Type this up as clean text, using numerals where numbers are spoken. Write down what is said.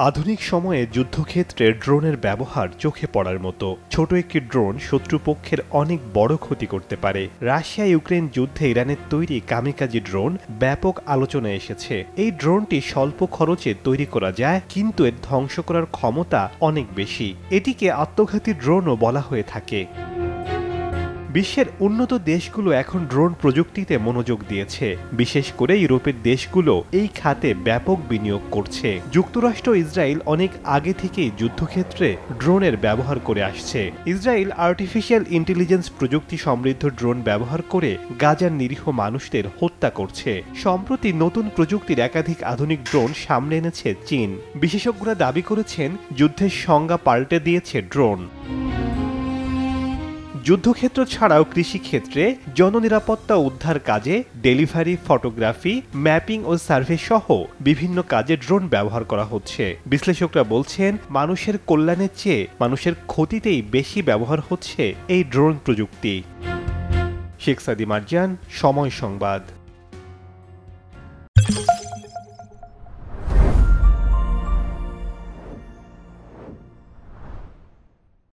আধুনিক সময়ে যুদ্ধক্ষেত্রে ড্রোনের ব্যবহার চোখে পড়ার মতো। ছোট একটি ড্রোন শত্রুপক্ষের অনেক বড় ক্ষতি করতে পারে। রাশিয়া ইউক্রেন যুদ্ধে ইরানের তৈরি কামিকাজি ড্রোন ব্যাপক আলোচনায় এসেছে। এই ড্রোনটি স্বল্প খরচে তৈরি করা যায়, কিন্তু এর ধ্বংস করার ক্ষমতা অনেক বেশি। এটিকে আত্মঘাতী ড্রোনও বলা হয়ে থাকে। বিশ্বের উন্নত দেশগুলো এখন ড্রোন প্রযুক্তিতে মনোযোগ দিয়েছে। বিশেষ করে ইউরোপের দেশগুলো এই খাতে ব্যাপক বিনিয়োগ করছে। যুক্তরাষ্ট্র ইসরায়েল অনেক আগে থেকেই যুদ্ধক্ষেত্রে ড্রোনের ব্যবহার করে আসছে। ইসরায়েল আর্টিফিশিয়াল ইন্টেলিজেন্স প্রযুক্তি সমৃদ্ধ ড্রোন ব্যবহার করে গাজার নিরীহ মানুষদের হত্যা করছে। সম্প্রতি নতুন প্রযুক্তির একাধিক আধুনিক ড্রোন সামনে এনেছে চীন। বিশেষজ্ঞরা দাবি করেছেন, যুদ্ধের সংজ্ঞা পাল্টে দিয়েছে ড্রোন। যুদ্ধক্ষেত্র ছাড়াও কৃষিক্ষেত্রে জননিরাপত্তা উদ্ধার কাজে, ডেলিভারি, ফটোগ্রাফি, ম্যাপিং ও সার্ভে সহ বিভিন্ন কাজে ড্রোন ব্যবহার করা হচ্ছে। বিশ্লেষকরা বলছেন, মানুষের কল্যাণের চেয়ে মানুষের ক্ষতিতেই বেশি ব্যবহার হচ্ছে এই ড্রোন প্রযুক্তি। শেখ সাদি মার্জান, সময় সংবাদ।